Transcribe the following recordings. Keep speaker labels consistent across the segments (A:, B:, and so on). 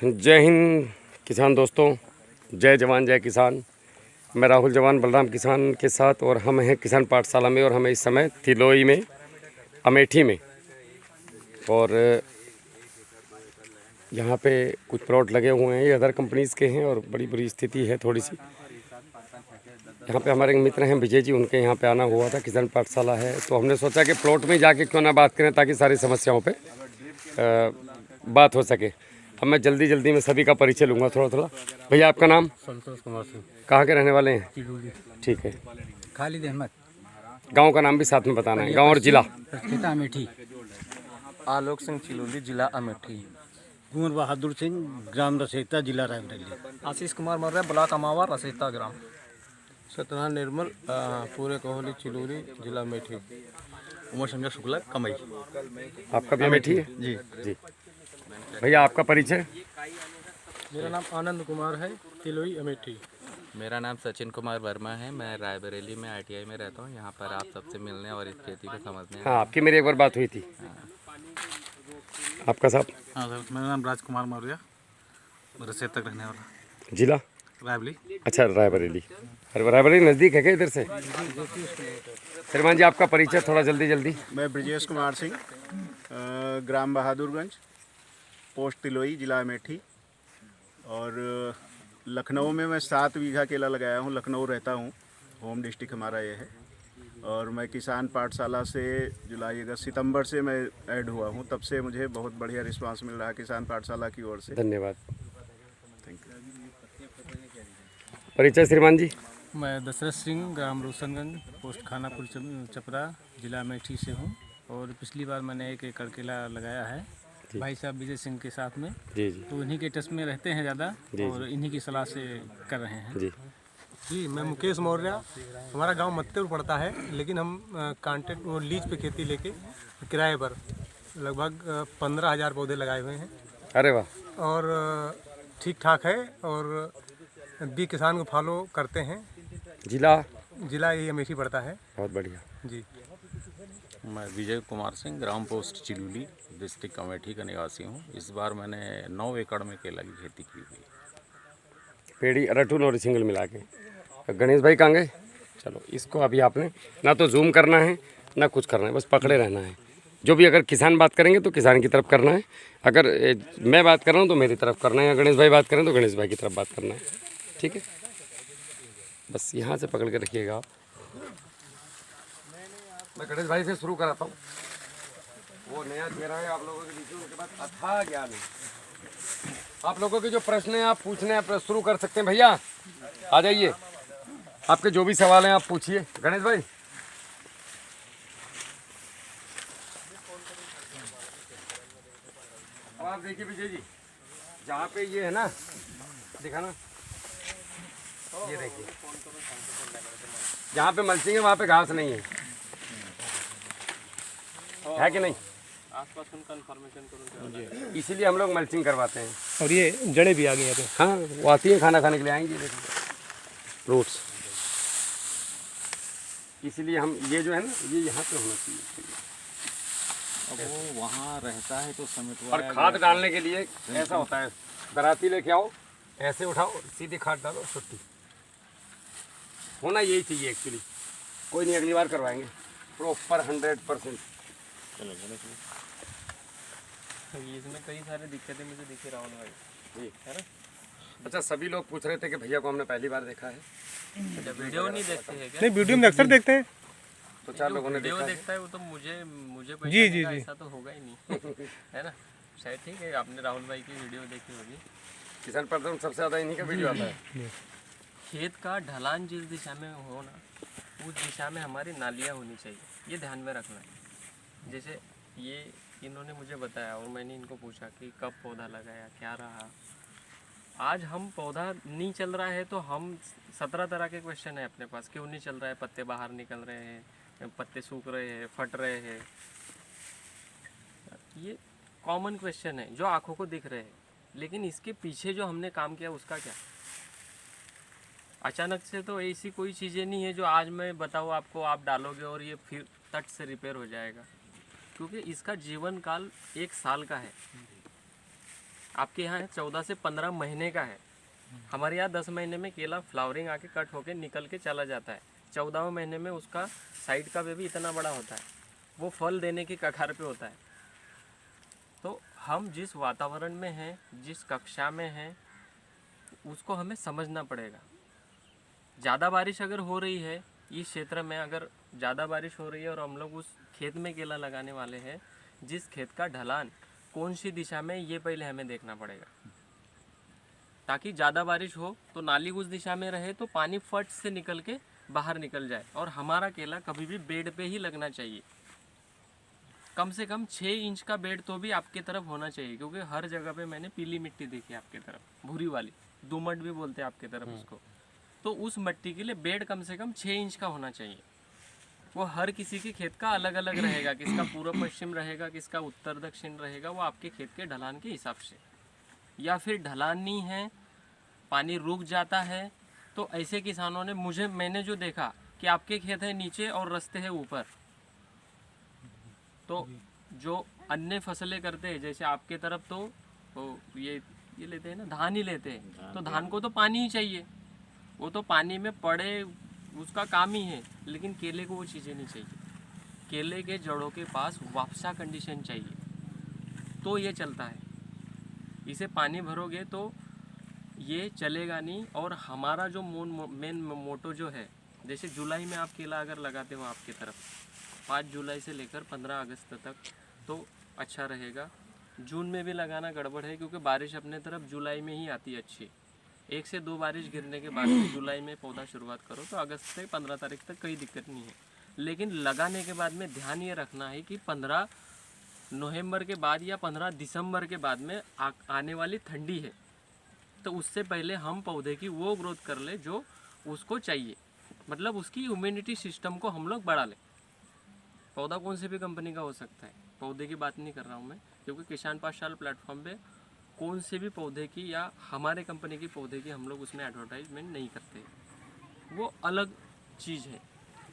A: जय हिंद किसान दोस्तों, जय जवान जय किसान। मैं राहुल जवान बलराम किसान के साथ और हम हैं किसान पाठशाला में और हमें इस समय तिलोई में अमेठी में और यहाँ पे कुछ प्लॉट लगे हुए हैं। ये अदर कंपनीज़ के हैं और बड़ी बुरी स्थिति है थोड़ी सी। यहाँ पे हमारे मित्र हैं विजय जी, उनके यहाँ पे आना हुआ था। किसान पाठशाला है तो हमने सोचा कि प्लॉट में जाके क्यों ना बात करें ताकि सारी समस्याओं पे बात हो सके। अब मैं जल्दी में सभी का परिचय लूँगा थोड़ा। भैया आपका नाम?
B: संतोष कुमार सिंह।
A: कहाँ के रहने वाले हैं? ठीक है।
B: खालिद अहमद।
A: गांव का नाम भी साथ में बताना है, गांव और जिला।
B: अमेठी।
C: आलोक सिंह चिलौली, जिला अमेठी।
B: कुंवर बहादुर सिंह, ग्राम रसेता, जिला रायबरेली।
C: आशीष कुमार मर्रे, ब्लॉक अमावा, रसेता ग्राम।
D: सत्यनारायण निर्मल, पूरे कोहली, चिलौली, जिला अमेठी।
C: उमर शंकर शुक्ला, कमई।
A: आपका भी अमेठी है?
C: जी
A: जी। भैया आपका परिचय?
D: मेरा नाम आनंद कुमार है, तिलोई अमेठी।
E: मेरा नाम सचिन कुमार वर्मा है। मैं रायबरेली में ITI में रहता हूँ। यहाँ पर आप सबसे मिलने और इस खेती को समझने।
A: हाँ, आपकी मेरी एक बार बात हुई थी। आपका साहब?
F: हाँ सर, मेरा नाम राजकुमार मौर्य, रसेत तक रहने वाला।
A: जिला?
F: रायबरेली।
A: अच्छा, रायबरेली। अरे रायबरेली नज़दीक है क्या इधर से? श्रीमान जी आपका परिचय थोड़ा जल्दी।
G: मैं ब्रजेश कुमार सिंह, ग्राम बहादुरगंज, पोस्ट तिलोई, जिला अमेठी। और लखनऊ में मैं 7 बीघा केला लगाया हूँ। लखनऊ रहता हूँ, होम डिस्ट्रिक्ट हमारा ये है। और मैं किसान पाठशाला से जुलाई अगस्त सितंबर से मैं ऐड हुआ हूँ। तब से मुझे बहुत बढ़िया रिस्पांस मिल रहा है किसान पाठशाला की ओर से।
A: धन्यवाद।
G: Thank you.
A: परिचय श्रीमान जी?
D: मैं दशरथ सिंह, ग्राम रोशनगंज, पोस्ट खानापुर चपरा, जिला अमेठी से हूँ। और पिछली बार मैंने 1 एकड़ केला लगाया है भाई साहब विजय सिंह के साथ में।
A: जी।
D: तो इन्हीं के टच में रहते हैं ज़्यादा और इन्हीं की सलाह से कर रहे हैं।
G: जी, मैं मुकेश मौर्य। हमारा गांव मत्तेपुर पड़ता है, लेकिन हम कॉन्ट्रैक्ट और लीज पे खेती लेके किराए पर लगभग 15,000 पौधे लगाए हुए हैं।
A: अरे वाह।
G: और ठीक ठाक है और भी किसान को फॉलो करते हैं।
A: जिला
G: ये अमेठी पड़ता है।
A: बहुत बढ़िया
G: जी।
E: मैं विजय कुमार सिंह, ग्राम पोस्ट चिलौली, डिस्ट्रिक्ट अमेठी का निवासी हूँ। इस बार मैंने 9 एकड़ में केला की खेती की हुई है।
A: पेड़ी अरटून और सिंगल मिला के। गणेश भाई कहाँ गए? चलो, इसको अभी आपने ना तो जूम करना है ना कुछ करना है, बस पकड़े रहना है। जो भी अगर किसान बात करेंगे तो किसान की तरफ करना है, अगर मैं बात कर रहा हूँ तो मेरी तरफ करना है, या गणेश भाई बात करें तो गणेश भाई की तरफ बात करना है। ठीक है, बस यहाँ से पकड़ के रखिएगा आप। मैं गणेश भाई से शुरू कराता हूँ। वो नया चेहरा है आप लोगों के बीच में, उनके पास अथाह ज्ञान है। आप लोगों के जो प्रश्न हैं आप पूछने आप शुरू कर सकते हैं। भैया आ जाइए, आपके जो भी सवाल हैं आप पूछिए। गणेश भाई अब आप देखिए विजय जी, जहाँ पे ये है ना, दिखाना, ये देखिए, जहाँ पे मल्चिंग है वहाँ पे घास नहीं है कि नहीं?
D: आसपास उनका इन्फॉर्मेशन करूँ,
A: इसीलिए हम लोग मल्चिंग करवाते हैं।
G: और ये जड़ें भी आ गई यहाँ पे।
A: हाँ, वो आती है खाना खाने के लिए, आएंगी देखिए फ्रूट्स। इसीलिए हम ये जो है ना, ये यहाँ पे होना चाहिए।
E: अब वो वहाँ रहता है तो समेटवा।
A: और खाद डालने के लिए ऐसा होता है, दराती लेके आओ, ऐसे उठाओ, सीधे खाद डालो, छुट्टी। होना यही चाहिए एक्चुअली। कोई नहीं, अगली बार करवाएंगे प्रॉपर 100%।
D: इसमें कई सारी दिक्कतें मुझे दिखी राहुल भाई
A: जी, है ना? अच्छा, सभी लोग पूछ रहे थे कि भैया को हमने पहली बार देखा है।
D: वीडियो नहीं देखते हैं क्या?
G: नहीं, वीडियो में अक्सर देखते हैं।
A: तो 4 लोगों ने
D: वीडियो
A: देखा है।
D: देखता है वो तो मुझे
G: जी।
D: ऐसा तो होगा ही नहीं है ना? शायद ठीक है, आपने राहुल भाई की वीडियो देखी होगी।
A: किसान प्रथम सबसे ज़्यादा इन्हीं का वीडियो आता है।
D: खेत का ढलान जिस दिशा में हो ना, उस दिशा में हमारी नालियाँ होनी चाहिए, ये ध्यान में रखना है। जैसे ये इन्होंने मुझे बताया और मैंने इनको पूछा कि कब पौधा लगाया, क्या रहा। आज हम पौधा नहीं चल रहा है तो हम 17 तरह के क्वेश्चन है अपने पास। क्यों नहीं चल रहा है? पत्ते बाहर निकल रहे हैं, पत्ते सूख रहे हैं, फट रहे हैं। ये कॉमन क्वेश्चन है जो आंखों को दिख रहे हैं, लेकिन इसके पीछे जो हमने काम किया उसका क्या? अचानक से तो ऐसी कोई चीज़ें नहीं है जो आज मैं बताऊँ आपको, आप डालोगे और ये फिर तट से रिपेयर हो जाएगा, क्योंकि इसका जीवन काल 1 साल का है। आपके यहाँ 14 से 15 महीने का है। हमारे यहाँ 10 महीने में केला फ्लावरिंग आके कट होके निकल के चला जाता है। 14वें महीने में उसका साइड का बेबी इतना बड़ा होता है, वो फल देने की कगार पे होता है। तो हम जिस वातावरण में हैं, जिस कक्षा में हैं, उसको हमें समझना पड़ेगा। ज़्यादा बारिश अगर हो रही है इस क्षेत्र में, अगर ज़्यादा बारिश हो रही है और हम लोग उस खेत में केला लगाने वाले हैं, जिस खेत का ढलान कौन सी दिशा में, ये पहले हमें देखना पड़ेगा। ताकि ज़्यादा बारिश हो तो नाली उस दिशा में रहे तो पानी फट से निकल के बाहर निकल जाए। और हमारा केला कभी भी बेड पे ही लगना चाहिए। कम से कम 6 इंच का बेड तो भी आपके तरफ होना चाहिए, क्योंकि हर जगह पे मैंने पीली मिट्टी देखी आपके तरफ, भूरी वाली, दोमट भी बोलते हैं आपके तरफ उसको। तो उस मिट्टी के लिए बेड कम से कम 6 इंच का होना चाहिए। वो हर किसी के खेत का अलग अलग रहेगा, किसका पूर्व पश्चिम रहेगा, किसका उत्तर दक्षिण रहेगा, वो आपके खेत के ढलान के हिसाब से। या फिर ढलान नहीं है, पानी रुक जाता है, तो ऐसे किसानों ने मैंने जो देखा कि आपके खेत है नीचे और रास्ते है ऊपर, तो जो अन्य फसलें करते हैं, जैसे आपके तरफ तो ये लेते हैं ना, धान ही लेते हैं, तो धान को तो पानी ही चाहिए, वो तो पानी में पड़े उसका काम ही है। लेकिन केले को वो चीज़ें नहीं चाहिए। केले के जड़ों के पास वापसा कंडीशन चाहिए तो ये चलता है। इसे पानी भरोगे तो ये चलेगा नहीं। और हमारा जो मेन मोटो जो है, जैसे जुलाई में आप केला अगर लगाते हो आपकी तरफ, 5 जुलाई से लेकर 15 अगस्त तक तो अच्छा रहेगा। जून में भी लगाना गड़बड़ है, क्योंकि बारिश अपने तरफ जुलाई में ही आती है अच्छी। 1 से 2 बारिश गिरने के बाद में जुलाई में पौधा शुरुआत करो तो अगस्त से 15 तारीख तक कोई दिक्कत नहीं है। लेकिन लगाने के बाद में ध्यान ये रखना है कि 15 नवंबर के बाद या 15 दिसंबर के बाद में आने वाली ठंडी है, तो उससे पहले हम पौधे की वो ग्रोथ कर ले जो उसको चाहिए। मतलब उसकी इम्यूनिटी सिस्टम को हम लोग बढ़ा लें। पौधा कौन से भी कंपनी का हो सकता है, पौधे की बात नहीं कर रहा हूँ मैं, क्योंकि किसान पाठशाला प्लेटफॉर्म पे कौन से भी पौधे की या हमारे कंपनी की पौधे की हम लोग उसमें एडवर्टाइजमेंट नहीं करते, वो अलग चीज़ है।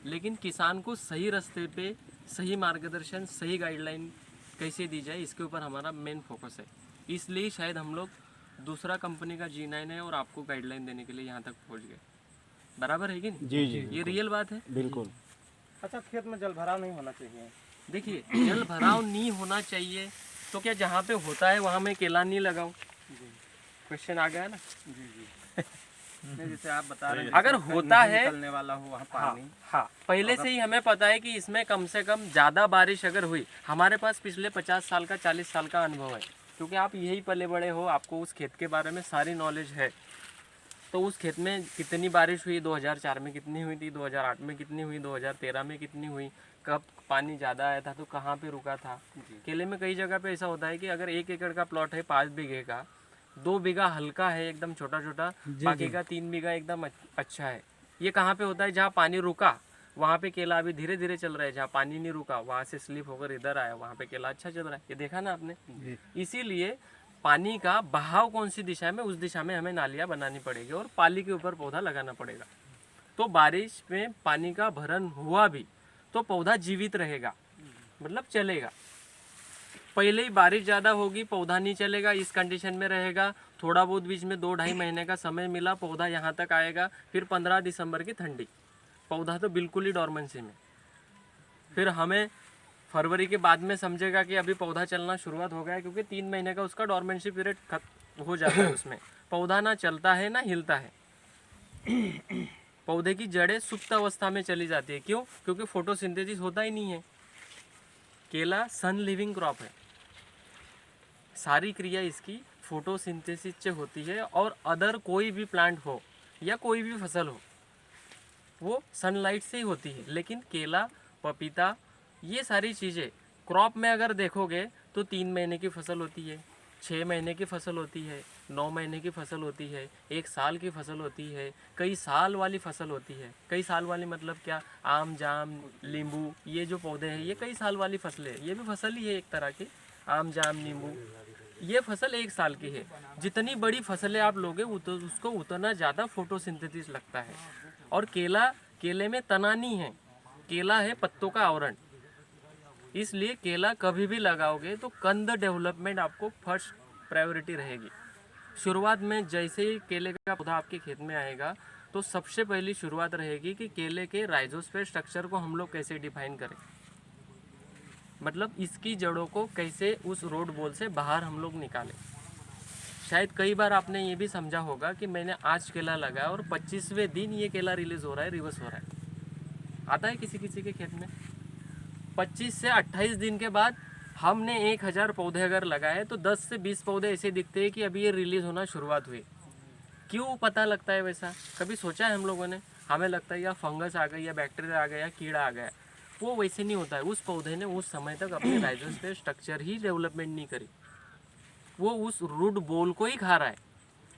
D: लेकिन किसान को सही रास्ते पे सही मार्गदर्शन, सही गाइडलाइन कैसे दी जाए, इसके ऊपर हमारा मेन फोकस है। इसलिए शायद हम लोग दूसरा कंपनी का G9 है और आपको गाइडलाइन देने के लिए यहाँ तक पहुँच गए। बराबर है कि नहीं?
B: जी जी
D: ये रियल बात है।
B: बिल्कुल।
C: अच्छा, खेत में जल भराव नहीं होना चाहिए।
D: देखिए, जल भराव नहीं होना चाहिए तो क्या जहाँ पे होता है वहाँ मैं केला नहीं लगाऊं? क्वेश्चन आ गया ना।
C: जैसे आप बता रहे हैं,
D: अगर होता है
C: निकलने वाला हो वहाँ पानी।
D: हाँ, पहले से ही हमें पता है कि इसमें कम से कम ज़्यादा बारिश अगर हुई, हमारे पास पिछले 50 साल का 40 साल का अनुभव है, क्योंकि आप यही पले बड़े हो, आपको उस खेत के बारे में सारी नॉलेज है। तो उस खेत में कितनी बारिश हुई, 2004 में कितनी हुई थी, 2008 में कितनी हुई, 2013 में कितनी हुई, कब पानी ज़्यादा आया था तो कहाँ पे रुका था। केले में कई जगह पे ऐसा होता है कि अगर 1 एकड़ का प्लॉट है 5 बीघे का, 2 बीघा हल्का है एकदम छोटा छोटा, बाकी का 3 बीघा एकदम अच्छा है। ये कहाँ पे होता है? जहाँ पानी रुका वहाँ पे केला अभी धीरे धीरे चल रहा है, जहाँ पानी नहीं रुका वहाँ से स्लिप होकर इधर आया, वहाँ पे केला अच्छा चल रहा है। ये देखा ना आपने। इसीलिए पानी का बहाव कौन सी दिशा में, उस दिशा में हमें नालियाँ बनानी पड़ेगी और पाली के ऊपर पौधा लगाना पड़ेगा। तो बारिश में पानी का भरण हुआ भी तो पौधा जीवित रहेगा, मतलब चलेगा। पहले ही बारिश ज़्यादा होगी, पौधा नहीं चलेगा, इस कंडीशन में रहेगा। थोड़ा बहुत बीच में 2-2.5 महीने का समय मिला, पौधा यहाँ तक आएगा, फिर 15 दिसंबर की ठंडी, पौधा तो बिल्कुल ही डॉर्मेंसी में। फिर हमें फरवरी के बाद में समझेगा कि अभी पौधा चलना शुरुआत हो गया है, क्योंकि 3 महीने का उसका डॉर्मेंसी पीरियड खत्म हो जाता है। उसमें पौधा ना चलता है ना हिलता है, पौधे की जड़ें सुप्त अवस्था में चली जाती है। क्यों? क्योंकि फोटोसिंथेसिस होता ही नहीं है। केला सन लिविंग क्रॉप है, सारी क्रिया इसकी फोटोसिंथेसिस से होती है। और अदर कोई भी प्लांट हो या कोई भी फसल हो, वो सनलाइट से ही होती है। लेकिन केला, पपीता, ये सारी चीज़ें क्रॉप में अगर देखोगे तो 3 महीने की फसल होती है, 6 महीने की फसल होती है, 9 महीने की फसल होती है, 1 साल की फसल होती है, कई साल वाली फसल होती है। कई साल वाली मतलब क्या? आम, जाम, नींबू, ये जो पौधे हैं ये कई साल वाली फसलें हैं। ये भी फसल ही है एक तरह की, आम, जाम, नींबू, ये फसल 1 साल की है। जितनी बड़ी फसलें आप लोगे उसको उतना ज़्यादा फोटोसिंथेसिस लगता है। और केले में तना नहीं है, केला है पत्तों का आवरण। इसलिए केला कभी भी लगाओगे तो कंद डेवलपमेंट आपको फर्स्ट प्रायोरिटी रहेगी। शुरुआत में जैसे ही केले का पौधा आपके खेत में आएगा तो सबसे पहली शुरुआत रहेगी कि केले के राइजोस्फीयर स्ट्रक्चर को हम लोग कैसे डिफाइन करें, मतलब इसकी जड़ों को कैसे उस रोड बॉल से बाहर हम लोग निकालें। शायद कई बार आपने ये भी समझा होगा कि मैंने आज केला लगाया और 25वें दिन ये केला रिलीज हो रहा है, रिवर्स हो रहा है। आता है किसी किसी के खेत में। 25 से 28 दिन के बाद हमने 1000 पौधे अगर लगाए तो 10 से 20 पौधे ऐसे दिखते हैं कि अभी ये रिलीज होना शुरुआत हुई। क्यों पता लगता है वैसा? कभी सोचा है हम लोगों ने? हमें लगता है या फंगस आ गई या बैक्टीरिया आ गया या कीड़ा आ गया। वो वैसे नहीं होता है। उस पौधे ने उस समय तक अपने राइजोस्फीयर स्ट्रक्चर ही डेवलपमेंट नहीं करी, वो उस रूट बॉल को ही खा रहा है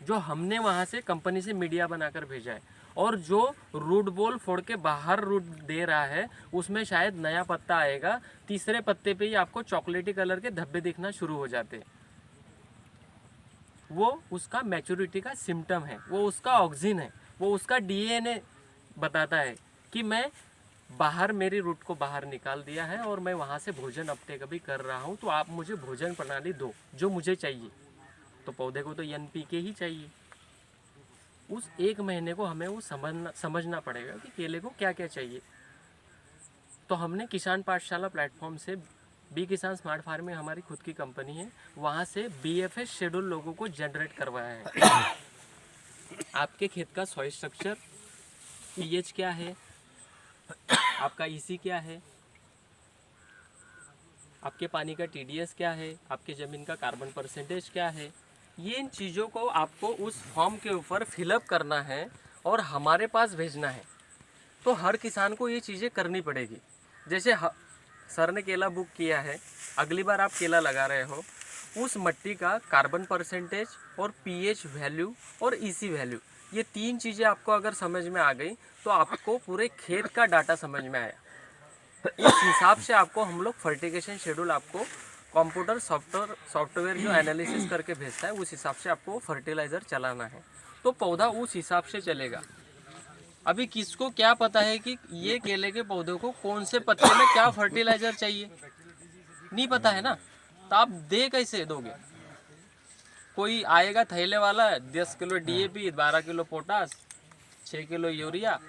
D: जो हमने वहाँ से कंपनी से मीडिया बनाकर भेजा है। और जो रूट बॉल फोड़ के बाहर रूट दे रहा है उसमें शायद नया पत्ता आएगा, तीसरे पत्ते पे ही आपको चॉकलेटी कलर के धब्बे दिखना शुरू हो जाते हैं। वो उसका मैच्योरिटी का सिम्टम है, वो उसका ऑक्सीजन है, वो उसका डीएनए बताता है कि मैं बाहर मेरी रूट को बाहर निकाल दिया है और मैं वहाँ से भोजन अपटेक भी कर रहा हूँ, तो आप मुझे भोजन प्रणाली दो जो मुझे चाहिए। तो पौधे को तो एनपीके ही चाहिए। उस 1 महीने को हमें वो समझना पड़ेगा कि केले को क्या क्या चाहिए। तो हमने किसान पाठशाला प्लेटफॉर्म से बी किसान स्मार्ट फार्मिंग हमारी खुद की कंपनी है, वहाँ से BFS शेड्यूल लोगों को जनरेट करवाया है। आपके खेत का सॉइल स्ट्रक्चर, pH क्या है, आपका EC क्या है, आपके पानी का TDS क्या है, आपके ज़मीन का कार्बन परसेंटेज क्या है, ये इन चीज़ों को आपको उस फॉर्म के ऊपर फिलअप करना है और हमारे पास भेजना है। तो हर किसान को ये चीज़ें करनी पड़ेगी। जैसे सर ने केला बुक किया है, अगली बार आप केला लगा रहे हो, उस मिट्टी का कार्बन परसेंटेज और pH वैल्यू और EC वैल्यू, ये 3 चीज़ें आपको अगर समझ में आ गई तो आपको पूरे खेत का डाटा समझ में आया। इस हिसाब से आपको हम लोग फर्टिगेशन शेड्यूल, आपको कंप्यूटर सॉफ्टवेयर जो एनालिसिस करके भेजता है, उस हिसाब से आपको फर्टिलाइज़र चलाना है। तो पौधा उस हिसाब से चलेगा। अभी किसको क्या पता है कि ये केले के पौधे को कौन से पत्ते में क्या फर्टिलाइज़र चाहिए? नहीं पता है ना, तो आप दे कैसे दोगे? कोई आएगा थैले वाला, 10 kilo DAP, 12 kilo potash, 6 kilo urea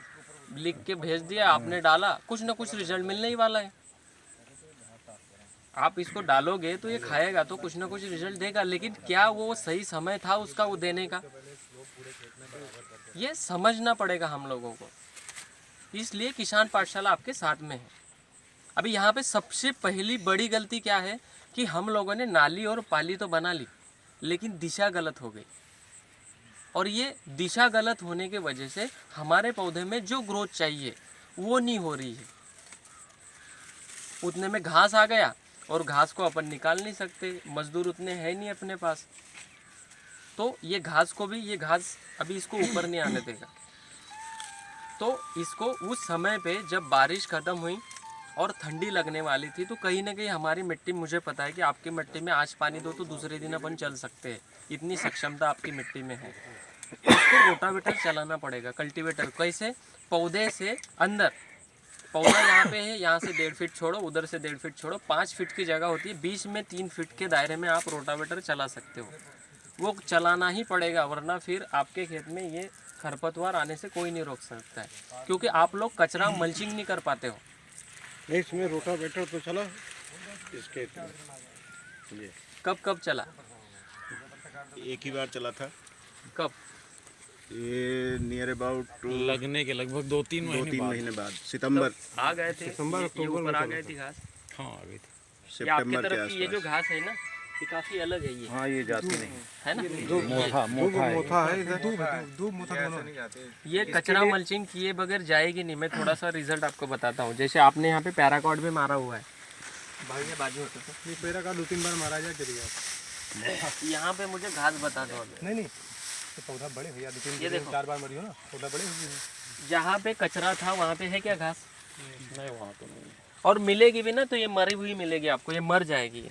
D: लिख के भेज दिया, आपने डाला, कुछ ना कुछ रिजल्ट मिलने ही वाला है। आप इसको डालोगे तो ये खाएगा तो कुछ ना कुछ रिजल्ट देगा, लेकिन क्या वो सही समय था उसका वो देने का? ये समझना पड़ेगा हम लोगों को। इसलिए किसान पाठशाला आपके साथ में है। अभी यहाँ पे सबसे पहली बड़ी गलती क्या है कि हम लोगों ने नाली और पाली तो बना ली, लेकिन दिशा गलत हो गई। और ये दिशा गलत होने के वजह से हमारे पौधे में जो ग्रोथ चाहिए वो नहीं हो रही है। उतने में घास आ गया और घास को अपन निकाल नहीं सकते, मजदूर उतने हैं नहीं अपने पास। तो ये घास को भी, ये घास अभी इसको ऊपर नहीं आने देगा। तो इसको उस समय पे जब बारिश ख़त्म हुई और ठंडी लगने वाली थी, तो कहीं ना कहीं हमारी मिट्टी, मुझे पता है कि आपकी मिट्टी में आज पानी दो तो दूसरे दिन अपन चल सकते हैं, इतनी सक्षमता आपकी मिट्टी में है। इसको रोटावेटर चलाना पड़ेगा, कल्टीवेटर। कैसे? पौधे से अंदर, पौधा यहाँ पे है, यहाँ से 1.5 फीट छोड़ो, उधर से 1.5 फीट छोड़ो, 5 फीट की जगह होती है, बीच में 3 फीट के दायरे में आप रोटावेटर चला सकते हो। वो चलाना ही पड़ेगा, वरना फिर आपके खेत में ये खरपतवार आने से कोई नहीं रोक सकता है, क्योंकि आप लोग कचरा मल्चिंग नहीं कर पाते हो।
B: नहीं, इसमें रोटावेटर तो चला इसके ये
D: कब चला?
G: एक ही बार चला था।
D: कब?
G: ये नियर अबाउट
F: लगने के लगभग 2-3
G: महीने बाद, सितंबर
D: आ गए थे, सितंबर अक्टूबर में आ गए थे घास।
F: हाँ आ गई थी।
D: ये आपकी
G: सितंबर के
D: तरफ की ये जो
G: आसपास।
D: घास है ना, ये काफी अलग है। ये
B: हाँ, ये जाती नहीं
D: है ना,
B: मोथा है इधर।
D: ये कचरा मल्चिंग किए बगैर जाएगी नहीं। मैं थोड़ा सा रिजल्ट आपको बताता हूँ। जैसे आपने यहाँ पे पैराकॉट भी मारा हुआ है, भाई ये बाजू होता था,
B: ये पैराकॉट 2-3 बार मारा जाए गिर गया।
D: यहाँ पे मुझे घास बता दो अभी।
B: नहीं, तो पौधा बड़े भैया,
D: ये देखो,
B: 4 बार मरी हो ना, पौधा बड़े हो गए।
D: जहाँ पे कचरा था वहाँ पे है क्या घास?
F: नहीं वहाँ तो नहीं।
D: और मिलेगी भी ना तो ये मरी हुई मिलेगी आपको, ये मर जाएगी ये।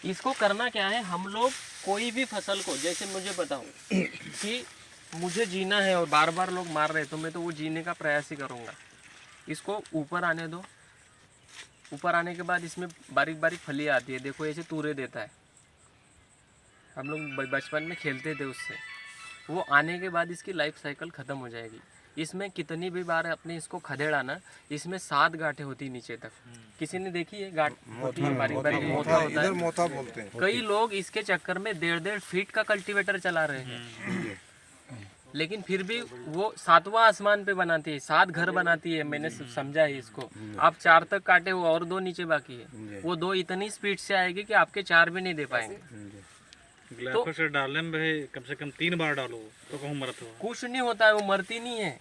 D: इसको करना क्या है, हम लोग कोई भी फसल को, जैसे मुझे बताओ कि मुझे जीना है और बार बार लोग मार रहे हैं, तो मैं तो वो जीने का प्रयास ही करूँगा। इसको ऊपर आने दो, ऊपर आने के बाद इसमें बारीक बारीक फलियाँ आती है, देखो ऐसे तूरे देता है। हम लोग बचपन में खेलते थे उससे। वो आने के बाद इसकी लाइफ साइकिल ख़त्म हो जाएगी। इसमें कितनी भी बार अपने इसको खदेड़ा ना, इसमें 7 गांठें होती नीचे तक। किसी ने देखी है? गांठ होती है, बारीक बारीक मोथा होता है।
H: मोथा बोलते हैं।
D: कई लोग इसके चक्कर में 1.5 फीट का कल्टीवेटर चला रहे हैं, लेकिन फिर भी वो 7वां आसमान पे बनाती है, 7 घर बनाती है। मैंने समझा है इसको। आप 4 तक काटे हो और 2 नीचे बाकी है। वो 2 इतनी स्पीड से आएगी कि आपके 4 भी नहीं दे पाएंगे।
F: ग्लाइफोसेट डालने में भाई कम से कम 3 बार डालो तो कहूँ मरत हो।
D: कुछ नहीं होता है, वो मरती नहीं है,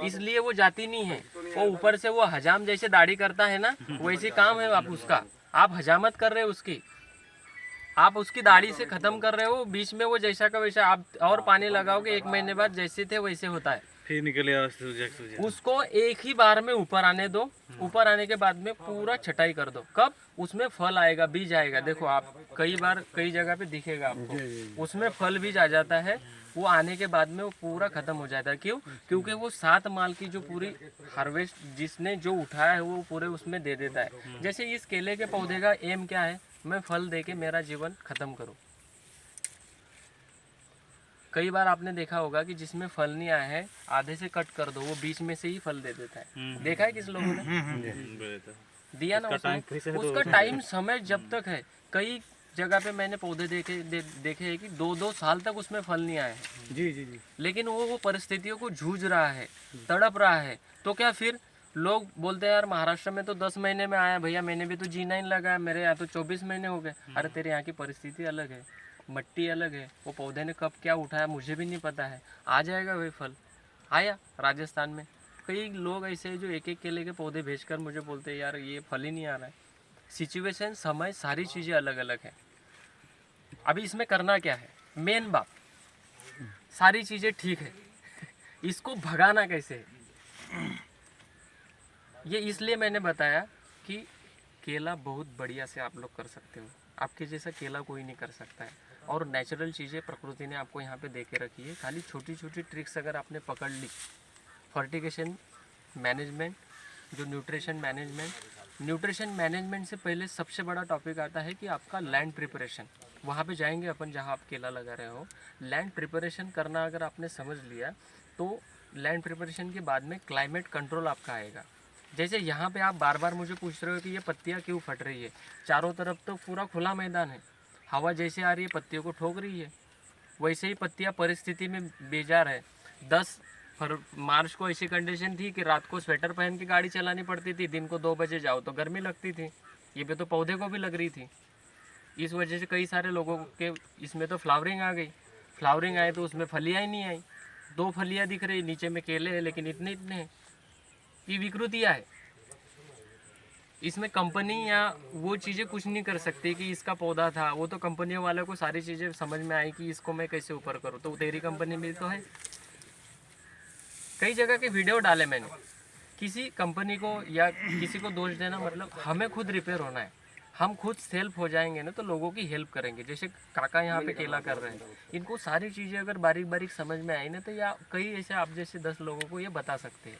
D: इसलिए वो जाती नहीं है। वो ऊपर से वो हजाम जैसे दाढ़ी करता है ना, वैसे काम है आप उसका। आप हजामत कर रहे हो उसकी, आप उसकी दाढ़ी से ख़त्म कर रहे हो। बीच में वो जैसा का वैसा आप और पानी लगाओगे, 1 महीने बाद जैसे थे वैसे होता है।
F: फिर निकले
D: उसको एक ही बार में ऊपर आने दो। ऊपर आने के बाद में पूरा छटाई कर दो। कब? उसमें फल आएगा, बीज आएगा। देखो आप कई बार कई जगह पे दिखेगा आपको, उसमें फल बीज आ जाता है। वो आने के बाद में वो पूरा ख़त्म हो जाता है। क्यों? क्योंकि वो 7 माल की जो पूरी हार्वेस्ट जिसने जो उठाया है वो पूरे उसमें दे देता है। जैसे इस केले के पौधे का एम क्या है? मैं फल दे के मेरा जीवन ख़त्म करूँ। कई बार आपने देखा होगा कि जिसमें फल नहीं आया है, आधे से कट कर दो, वो बीच में से ही फल दे देता है। देखा है किस लोगों ने? दिया ना उसका टाइम समय जब तक है। कई जगह पे मैंने पौधे देखे हैं कि 2-2 साल तक उसमें फल नहीं आया है।
B: जी।
D: लेकिन वो परिस्थितियों को जूझ रहा है, तड़प रहा है। तो क्या फिर लोग बोलते हैं यार महाराष्ट्र में तो 10 महीने में आया, भैया मैंने भी तो G9 लगाया, मेरे यहाँ तो 24 महीने हो गए। अरे तेरे यहाँ की परिस्थिति अलग है, मट्टी अलग है, वो पौधे ने कब क्या उठाया मुझे भी नहीं पता है। आ जाएगा वही फल। आया राजस्थान में कई लोग ऐसे हैं जो 1-1 केले के पौधे भेजकर मुझे बोलते हैं यार ये फल ही नहीं आ रहा है। सिचुएशन, समय, सारी चीज़ें अलग अलग है। अभी इसमें करना क्या है? मेन बात, सारी चीज़ें ठीक है, इसको भगाना कैसे है? ये इसलिए मैंने बताया कि केला बहुत बढ़िया से आप लोग कर सकते हो। आपके जैसा केला कोई नहीं कर सकता है। और नेचुरल चीज़ें प्रकृति ने आपको यहाँ पे दे के रखी है। खाली छोटी छोटी ट्रिक्स अगर आपने पकड़ ली, फर्टिगेशन मैनेजमेंट, जो न्यूट्रिशन मैनेजमेंट से पहले सबसे बड़ा टॉपिक आता है कि आपका लैंड प्रिपरेशन। वहाँ पे जाएंगे अपन जहाँ आप केला लगा रहे हो। लैंड प्रिपरेशन करना अगर आपने समझ लिया तो लैंड प्रिपरेशन के बाद में क्लाइमेट कंट्रोल आपका आएगा। जैसे यहाँ पे आप बार बार मुझे पूछ रहे हो कि ये पत्तियाँ क्यों फट रही है। चारों तरफ तो पूरा खुला मैदान है, हवा जैसे आ रही है पत्तियों को ठोक रही है। वैसे ही पत्तियाँ परिस्थिति में बेजार है। 10 मार्च को ऐसी कंडीशन थी कि रात को स्वेटर पहन के गाड़ी चलानी पड़ती थी, दिन को 2 बजे जाओ तो गर्मी लगती थी। ये भी तो पौधे को भी लग रही थी। इस वजह से कई सारे लोगों के इसमें तो फ्लावरिंग आ गई। फ्लावरिंग आए तो उसमें फलियाँ ही नहीं आई। 2 फलियाँ दिख रही, नीचे में केले हैं लेकिन इतने इतने हैं। ये विकृतियाँ है। इसमें कंपनी या वो चीज़ें कुछ नहीं कर सकती कि इसका पौधा था, वो तो कंपनियों वालों को सारी चीज़ें समझ में आई कि इसको मैं कैसे ऊपर करूँ। तो तेरी कंपनी में तो है। कई जगह के वीडियो डाले मैंने। किसी कंपनी को या किसी को दोष देना मतलब हमें खुद रिपेयर होना है। हम खुद सेल्फ हो जाएंगे ना तो लोगों की हेल्प करेंगे। जैसे काका यहाँ पे केला कर रहे हैं, इनको सारी चीज़ें अगर बारीक बारीक समझ में आई ना तो या कई ऐसे आप जैसे 10 लोगों को ये बता सकते हैं।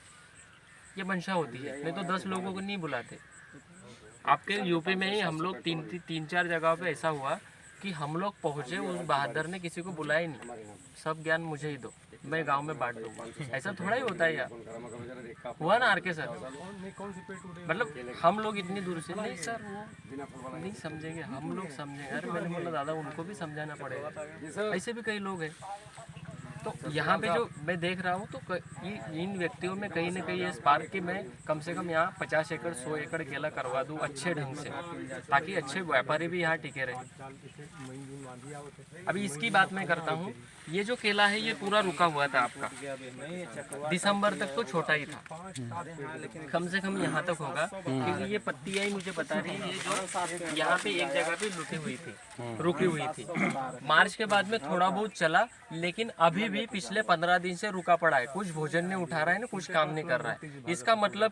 D: ये मंशा होती है, नहीं तो 10 लोगों को नहीं बुलाते। आपके यूपी में ही हम लोग 3-4 जगह पे ऐसा हुआ कि हम लोग पहुँचे, उस बहादुर ने किसी को बुलाया ही नहीं। सब ज्ञान मुझे ही दो, मैं गांव में बांट दूंगा। ऐसा थोड़ा ही होता है यार। हुआ ना आरके सर? मतलब हम लोग इतनी दूर से नहीं सर, वो नहीं समझेंगे, हम लोग समझेंगे। अरे मैंने बोला दादा उनको भी समझाना पड़ेगा। ऐसे भी कई लोग हैं। तो यहाँ पे जो मैं देख रहा हूँ तो इन व्यक्तियों में कहीं ना कहीं ये स्पार्क कि मैं कम से कम यहाँ 50 एकड़ 100 एकड़ केला करवा दूँ अच्छे ढंग से, ताकि अच्छे व्यापारी भी यहाँ टिके रहे। अभी इसकी बात मैं करता हूँ। ये जो केला है ये पूरा रुका हुआ था आपका, दिसंबर तक तो छोटा ही था, कम से कम यहाँ तक होगा क्योंकि ये पत्तियाँ ही मुझे बता रही है ये जो यहाँ पे एक जगह पे रुकी हुई थी। मार्च के बाद में थोड़ा बहुत चला, लेकिन अभी भी पिछले 15 दिन से रुका पड़ा है। कुछ भोजन नहीं उठा रहा है ना, कुछ काम नहीं कर रहा है। इसका मतलब